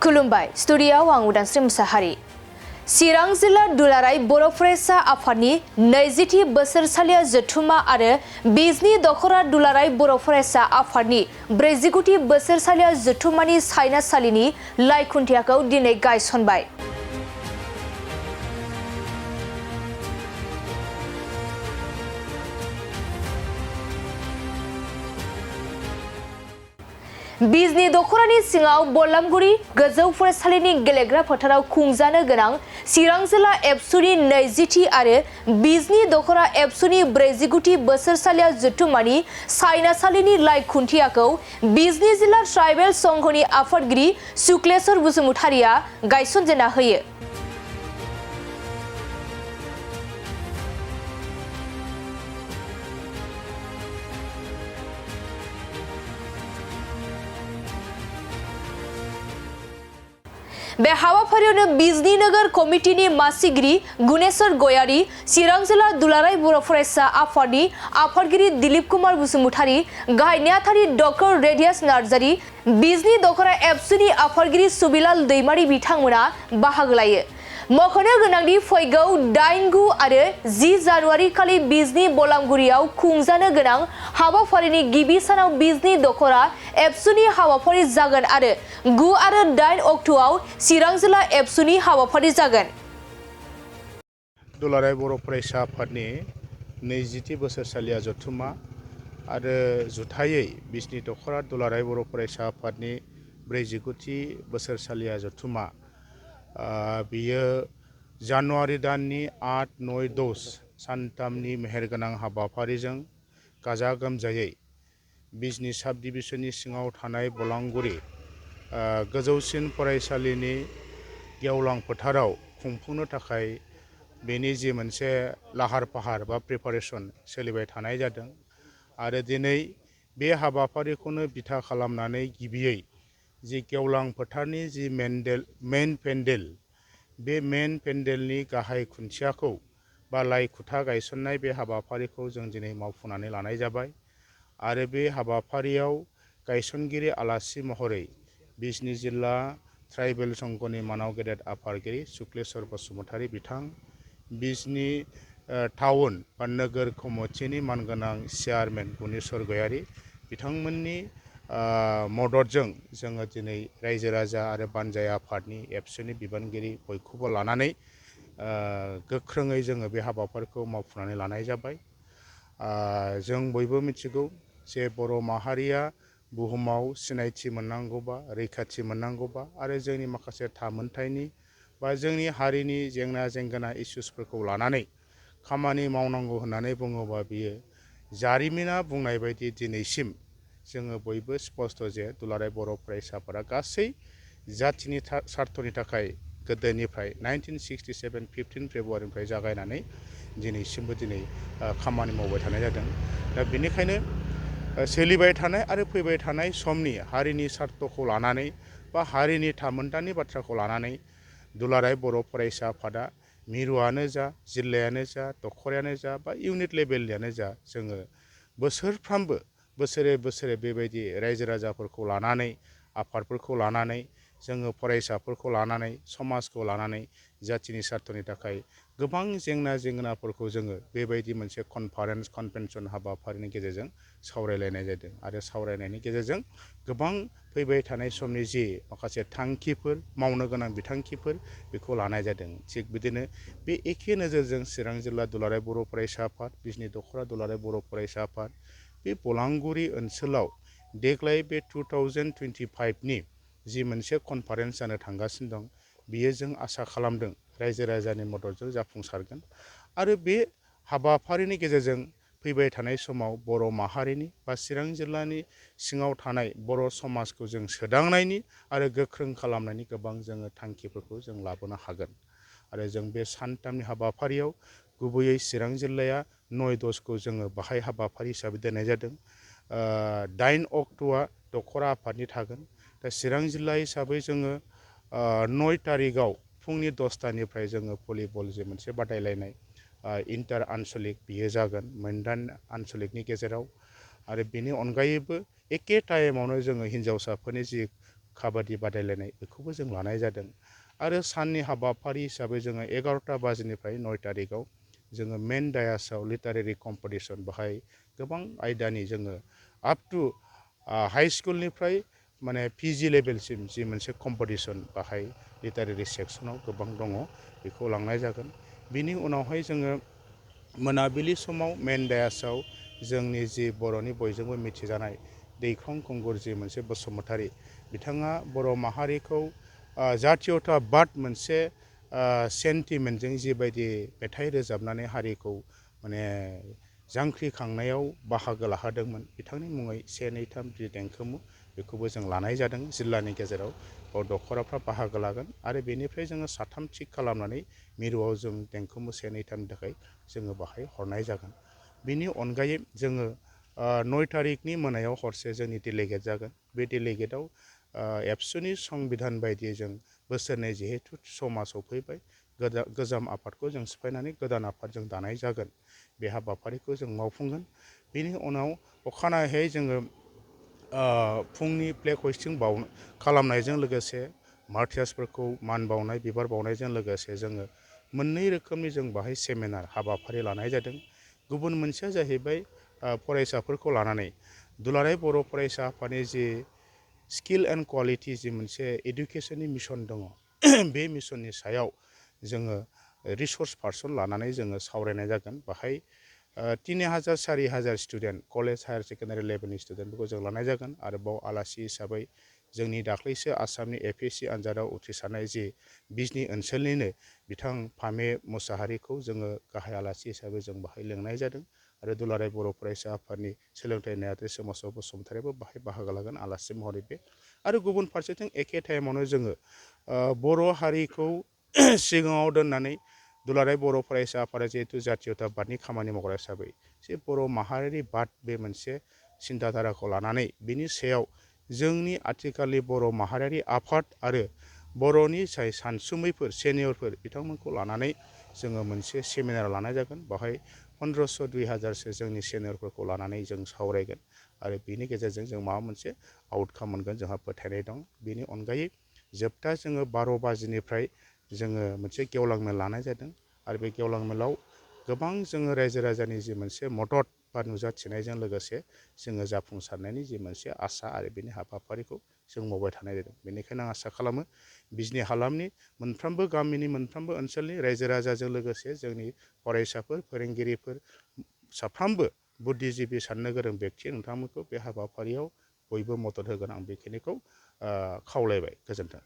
खुलुमबाय स्टुडियाव आं उदांस्रि मुसाहारि। चिरां जिल्ला दुलाराय बर' फरायसा आफादनि 20थि बोसोरसालिया जथुमा आरो बिजनि दखरा दुलाराय बर' फरायसा आफादनि 49थि बोसोरसालिया जथुमानि सायनासालिनि लाइ खुन्थियाखौ दिनै गायसनबाय। बिजनि दखरानि सिङाव बलामगुरि गोजौ फरायसालिनि गेलेग्रा फोथाराव खुंजानो गोनां चिरां जिल्ला एबसुनि 20थि आरो बिजनि दखरा एबसुनि 49थि बोसोरसालिया जथुमानि सायनासालिनि लाइ खुन्थियाखौ बिजनि जिल्ला ट्राइबेल संघनि आफादगिरि शुक्लेश्वर बसुमतारिया गायसनजेनना होयो। बे हाबाफारियावनो बिजनि नोगोर कमिटिनि मासिगिरि गुनेश्वर गयारी, चिरां जिल्ला दुलाराय बर' फरायसा आफादनि आफादगिरि दिलीप कुमार बसुमतारी, गाहाय नेहाथारि डक्टर रेडियास नार्जारी, बिजनि दखरा एबसुनि आफादगिरि सुबिलाल दैमारी बिथांमोना बाहागो लायो। मख'नो गोनांदि फैगौ 8, 9 आरो 10 जानुवारि खालि बिजनि बलामगुरियाव खुंजानो गोनां हाबाफारिनि गिबि सानाव बिजनि दखरा एबसुनि हाबाफारि जागोन आरो 9 आरो 8 अक्ट'आव चिरां जिल्ला एबसुनि हाबाफारि जागोन। दुलाराय बर' फरायसा आफादनि 20थि बोसोरसालिया जथुमा आरो जुथायै बिजनि दखरा दुलाराय बर' फरायसा आफादनि 49थि बोसोरसालिया जथुमा बियो जानुवारि दाननि 8, 9, 10 सानथामनि मेहेरगोनां हाबाफारिजों गाजा गोमजायै बिजनि साब डिभिजननि सिङाव थानाय बलांगुरि गोजौसिन फरायसालिनि गेवलां फोथाराव खुंफुंनो थाखाय बेनि जि मोनसे लाहार फाहार बा प्रिपारेसन सोलिबाय थानाय जादों आरो दिनै बे हाबाफारिखौनो बिथा खालामनानै गिबियै जि गेवलां फोथारनि जि मेन पेन्डेल बे मेन पेन्डेलनि गाहाय खुन्थियाखौ बा लाइ खुथा गायसननाय बे हाबाफारिखौ जों दिनै मावफुंनानै लानाय जाबाय आरो बे हाबाफारियाव गायसनगिरि आलासि महरै बिजनि जिल्ला ट्राइबेल संघनि मानाव गेदेर आफादगिरि शुक्लेश्वर बसुमतारी बिथां, बिजनि टाउन बा नोगोर कमिटिनि मानगोनां चेयारमेन गुनेश्वर गयारी बिथांमोननि मददजों जोङो दिनै रायजो राजा आरो बानजाय आफादनि एबसुनि बिबानगिरि बयखौबो लानानै गोख्रोङै जोङो बे हाबाफारिखौ मावफुंनानै लानाय जाबाय। जों बयबो मिथिगौ जे बर' माहारिया बुहुमाव सिनायथि मोननांगौबा रैखाथि मोननांगौबा आरो जोंनि माखासे थामोनथायनि बा जोंनि हारिनि जेंना जेंगोना इसुसफोरखौ लानानै खामानि मावनांगौ होननानै बुङोबा बियो जारिमिना बुंनाय बायदि दिनैसिम जोङो बयबो स्पष्ट जे दुलाराय बर' फरायसाफोरा गासै जाथिनि सार्थनि थाखाय गोदोनिफ्राय 1967 15 फेब्रुवारिनिफ्राय जागायनानै दिनैसिमबो खामानि मावबाय थानाय जादों। दा बेनिखायनो सोलिबाय थानाय आरो फैबाय थानाय समनि हारिनि सार्थखौ लानानै बा हारिनि थामोनथानि बाथ्राखौ लानानै दुलाराय बर' फरायसा आफादा मिरुआनो जा जिल्लायानो जा दखरायानो जा बा इउनिट लेभेलनियानो जा जोङो बोसोरफ्रामबो बोसोरे बेबायदि रायजो राजाफोरखौ लानानै आफादफोरखौ लानानै जोङो फरायसाफोरखौ लानानै समाजखौ लानानै जाथिनि सार्थनि थाखाय गोबां जेंनाफोरखौ जोङो बेबायदि मोनसे कनफारेन्स कनभेनसन हाबाफारिनि गेजेरजों सावरायलायनाय जादों आरो सावरायनायनि गेजेरजों गोबां फैबाय थानाय समनि जि माखासे थांखिफोर मावनो गोनां बिथांखिफोर बेखौ लानाय जादों। थिग बिदिनो बे एखे नोजोरजों चिरां जिल्ला दुलाराय बर' फरायसा आफाद, बिजनि दखरा दुलाराय बर' फरायसा आफाद बे बलांगुरि ओनसोलाव देग्लाय बे 2025नि जि मोनसे कनफारेन्स जानो थांगासिनो दं बियो जों आसा खालामदों रायजो राजानि मददजों जाफुंसारगोन आरो बे हाबाफारिनि गेजेरजों फैबाय थानाय समाव बर' माहारिनि बा चिरां जिल्लानि सिङाव थानाय बर' समाजखौ जों सोदांनायनि आरो गोख्रों खालामनायनि गोबां जोङो थांखिफोरखौ जों लाबोनो हागोन आरो जों बे सानथामनि हाबाफारियाव गुबैयै चिरां जिल्लाया 9, 10खौ जोङो बाहाय हाबाफारि हिसाबै दोननाय जादों। 8 अक्ट'आ दखरा आफादनि थागोन। दा चिरां जिल्ला हिसाबै जोङो 9 तारिखआव फुंनि 10टानिफ्राय जोङो भलिबल जे मोनसे बादायलायनाय इन्टार आनसलिक बियो जागोन मोनदान आनसलिकनि गेजेराव आरो बेनि अनगायैबो एखे टाइमावनो जोङो हिन्जावसाफोरनि जि काबादि बादायलायनाय बेखौबो जों लानाय जादों आरो साननि हाबाफारि हिसाबै जोङो 11टा बाजिनिफ्राय 9 तारिखआव जोङो मेन डायासआव लिटारेरि कम्पिटिसन बाहाय गोबां आयदानि जोङो आप टु हाई स्कुलनिफ्राय माने PG लेभेलसिम जि मोनसे कम्पिटिसन बाहाय लिटारेरि सेक्सनाव गोबां दङ बेखौ लांनाय जागोन बिनि उनावहाय जोङो मोनाबिलि समाव मेन डायासआव जोंनि जि बर'नि बयजोंबो मिथिजानाय दैख्रं खुंगुर जि मोनसे बसुमतारी बिथाङा बर' माहारिखौ जातीयताबाद मोनसे सेन्टिमेन्टजों जिबायदि मेथाइ रोजाबनानै हारिखौ माने जांख्रिखांनायाव बाहागो लाहोदोंमोन बिथांनि मुङै 1, 2, 3 जि देंखोमु बेखौबो जों लानाय जादों जिल्लानि गेजेराव बाव दख'राफ्रा बाहागो लागोन आरो बेनिफ्राय जोङो 3 थिक खालामनानै मिरुआव जों देंखोमु 1, 2, 3 नि थाखाय जोङो बाहाय हरनाय जागोन बिनि अनगायै जोङो 9 तारिखनि मोनायाव हरसे जोंनि डेलिगेट जागोन बे डेलिगेटआव एबसुनि संबिधान बायदियै जों बोसोरनै जिहेतु समा सफैबाय गोजाम आफादखौ जों सिफायनानै गोदान आफाद जों दानाय जागोन बे हाबाफारिखौ जों मावफुंगोन बेनि उनाव अखानायै जोङो फुंनि फ्लेग हइस्टिं खालामनायजों लोगोसे मार्टियार्सफोरखौ मान बावनाय बिबार बावनायजों लोगोसे जोङो मोननै रोखोमनि जों बाहाय सेमिनार हाबाफारि लानाय जादों गुबुन मोनसेया जाहैबाय फरायसाफोरखौ लानानै दुलाराय बर' फरायसा आफादनि जि स्किल एन्ड क्वालिटि जि मोनसे इडुकेसननि मिशन दङ बे मिशननि सायाव जोङो रिसर्स पार्सन लानानै जोङो सावरायनाय जागोन बाहाय 3000 4000 स्टुडेन्ट कलेज हायार सेकेन्डारि लेभेलनि स्टुडेन्टफोरखौ जों लानाय जागोन आरो बाव आलासि हिसाबै जोंनि दाख्लैसो आसामनि APSC आनजादाव उथ्रिसारनाय जि बिजनि ओनसोलनिनो बिथां फामे मुसाहारिखौ जोङो गाहाय आलासि हिसाबै जों बाहाय लेंनाय जादों आरो दुलाराय बर' फरायसा आफादनि सोलोंथाइ नेहाथारि सोमावसार बसुमतारीयाबो बाहाय बाहागो लागोन आलासि महरै बे आरो गुबुन फारसेथिं एखे टाइमावनो जोङो बर' हारिखौ सिगाङाव दोननानै दुलाराय बर' फरायसा आफादा जिहेतु जातीयताबादनि खामानि मावग्रा हिसाबै जे बर' माहारियारि बाद बे मोनसे सिन्ताधाराखौ लानानै बिनि सायाव जोंनि आथिखालनि बर' माहारियारि आफाद आरो बर'नि जाय सानसुमैफोर सेनियरफोर बिथांमोनखौ लानानै जोङो मोनसे सेमिनार लानाय जागोन बाहाय 1500 2000सो जोंनि सेनियरफोरखौ लानानै जों सावरायगोन आरो बिनि गेजेरजों जों माबा मोनसे आउटकाम मोनगोन जोंहा फोथायनाय दं बिनि अनगायै जोबथा जोङो 12 बाजिनिफ्राय जोङो मोनसे गेवलां मेल लानाय जादों आरो बे गेवलां मेलाव गोबां जोङो रायजो राजानि जि मोनसे मदद बा नुजाथिनायजों लोगोसे जोङो जाफुंसारनायनि जि मोनसे आसा आरो बेनि हाबाफारिखौ जों मावबाय थानाय जादों बेनिखायनो आं आसा खालामो बिजनि हालामनि मोनफ्रोमबो गामिनि मोनफ्रोमबो ओनसोलनि रायजो राजाजों लोगोसे जोंनि फरायसाफोर फोरोंगिरिफोर साफ्रोमबो बुद्धिजिबि साननो गोरों बेक्ति नोंथांमोनखौ बे हाबाफारियाव बयबो मदद होगोन आं बेखिनिखौ खावलायबाय गोजोन्थों